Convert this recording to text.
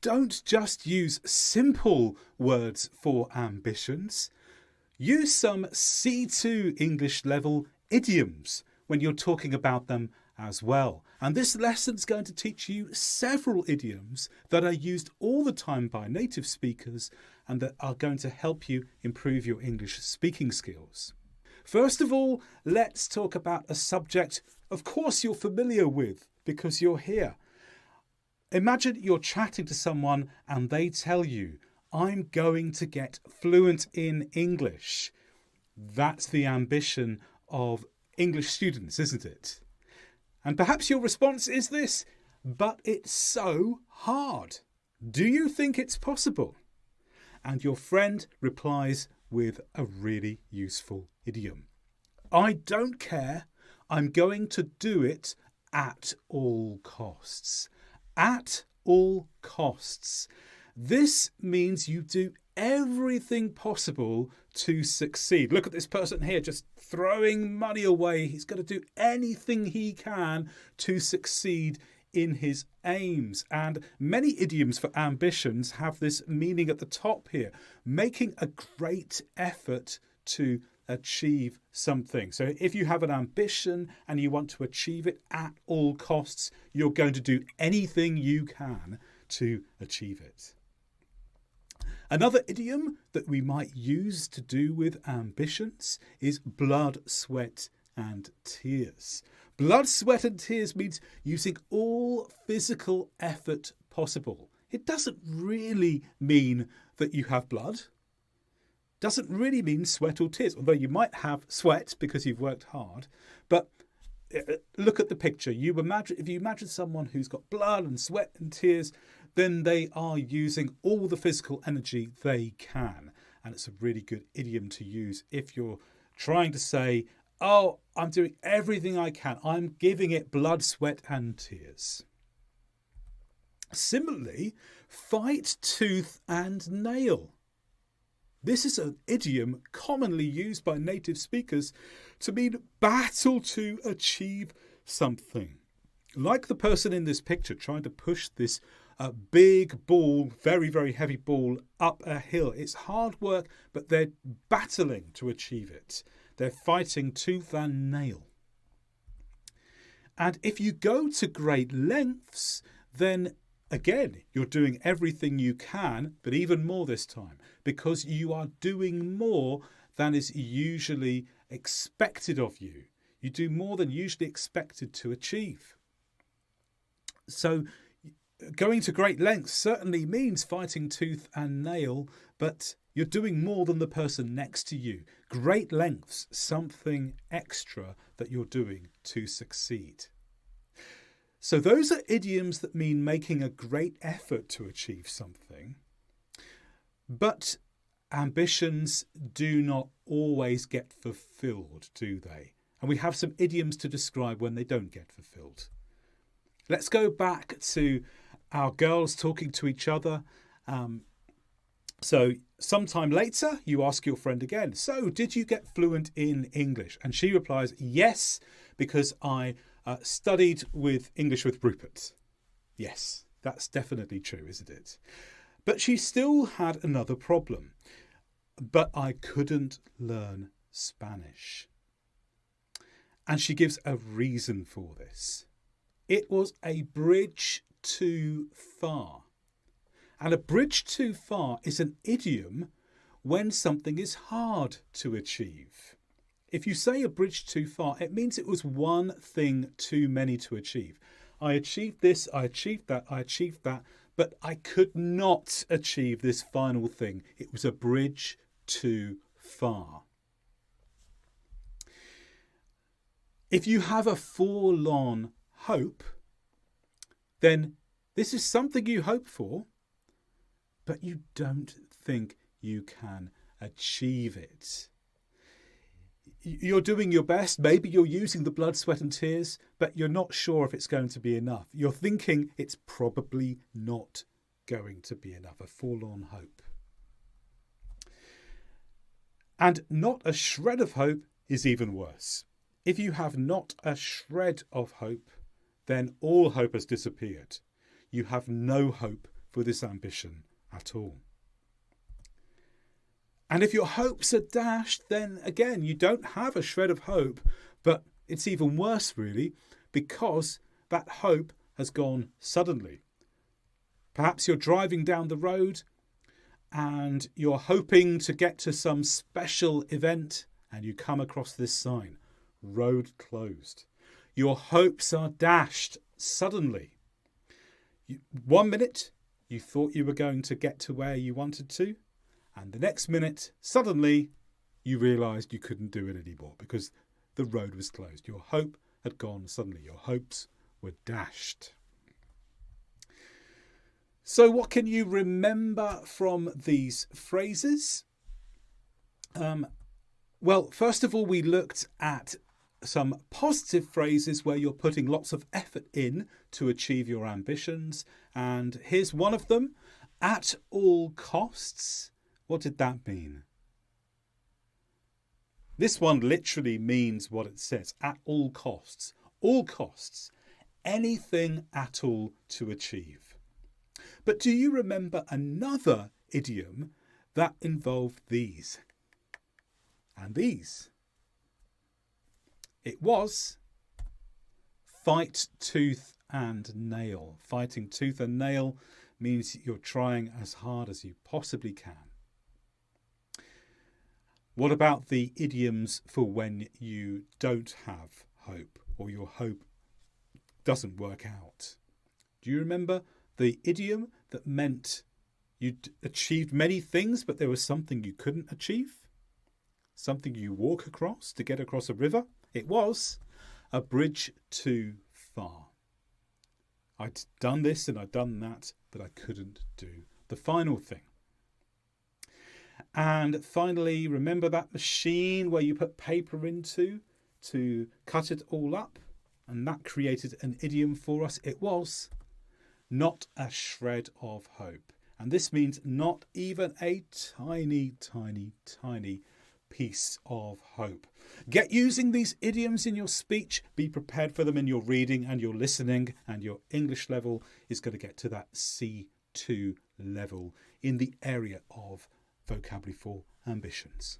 don't just use simple words for ambitions. Use some C2 English level idioms when you're talking about them as well. And this lesson's going to teach you several idioms that are used all the time by native speakers and that are going to help you improve your English speaking skills. First of all, let's talk about a subject, of course, you're familiar with because you're here. Imagine you're chatting to someone and they tell you, I'm going to get fluent in English. That's the ambition of English students, isn't it? And perhaps your response is this, but it's so hard. Do you think it's possible? And your friend replies with a really useful idiom. I don't care. I'm going to do it at all costs. At all costs. This means you do everything possible to succeed. Look at this person here just throwing money away. He's going to do anything he can to succeed in his aims. And many idioms for ambitions have this meaning at the top here, making a great effort to achieve something. So if you have an ambition and you want to achieve it at all costs, you're going to do anything you can to achieve it. Another idiom that we might use to do with ambitions is blood, sweat and tears. Blood, sweat and tears means using all physical effort possible. It doesn't really mean that you have blood. Doesn't really mean sweat or tears, although you might have sweat because you've worked hard. But look at the picture. If you imagine someone who's got blood and sweat and tears, then they are using all the physical energy they can. And it's a really good idiom to use if you're trying to say, oh, I'm doing everything I can. I'm giving it blood, sweat and tears. Similarly, fight tooth and nail. This is an idiom commonly used by native speakers to mean battle to achieve something. Like the person in this picture trying to push this big ball, very, very heavy ball up a hill. It's hard work, but they're battling to achieve it. They're fighting tooth and nail. And if you go to great lengths, then again, you're doing everything you can, but even more this time, because you are doing more than is usually expected of you. You do more than usually expected to achieve. So going to great lengths certainly means fighting tooth and nail, but you're doing more than the person next to you. Great lengths, something extra that you're doing to succeed. So those are idioms that mean making a great effort to achieve something. But ambitions do not always get fulfilled, do they? And we have some idioms to describe when they don't get fulfilled. Let's go back to our girls talking to each other. So sometime later, you ask your friend again, so did you get fluent in English? And she replies, yes, because I studied with English with Rupert. Yes, that's definitely true, isn't it? But she still had another problem. But I couldn't learn Spanish. And she gives a reason for this. It was a bridge too far. And a bridge too far is an idiom when something is hard to achieve. If you say a bridge too far, it means it was one thing too many to achieve. I achieved this, I achieved that, but I could not achieve this final thing. It was a bridge too far. If you have a forlorn hope, then this is something you hope for, but you don't think you can achieve it. You're doing your best. Maybe you're using the blood, sweat and tears, but you're not sure if it's going to be enough. You're thinking it's probably not going to be enough, a forlorn hope. And not a shred of hope is even worse. If you have not a shred of hope, then all hope has disappeared. You have no hope for this ambition at all. And if your hopes are dashed, then again, you don't have a shred of hope, but it's even worse really, because that hope has gone suddenly. Perhaps you're driving down the road and you're hoping to get to some special event and you come across this sign, road closed. Your hopes are dashed suddenly. 1 minute you thought you were going to get to where you wanted to, and the next minute suddenly you realised you couldn't do it anymore because the road was closed. Your hope had gone suddenly. Your hopes were dashed. So what can you remember from these phrases? Well, first of all, we looked at some positive phrases where you're putting lots of effort in to achieve your ambitions. And here's one of them, at all costs. What did that mean? This one literally means what it says, at all costs. All costs. Anything at all to achieve. But do you remember another idiom that involved these and these? It was fight tooth and nail. Fighting tooth and nail means you're trying as hard as you possibly can. What about the idioms for when you don't have hope or your hope doesn't work out? Do you remember the idiom that meant you'd achieved many things, but there was something you couldn't achieve? Something you walk across to get across a river? It was a bridge too far. I'd done this and I'd done that, but I couldn't do the final thing. And finally, remember that machine where you put paper into to cut it all up? And that created an idiom for us. It was not a shred of hope. And this means not even a tiny, tiny, tiny piece of hope. Get using these idioms in your speech. Be prepared for them in your reading and your listening, and your English level is going to get to that C2 level in the area of vocabulary for ambitions.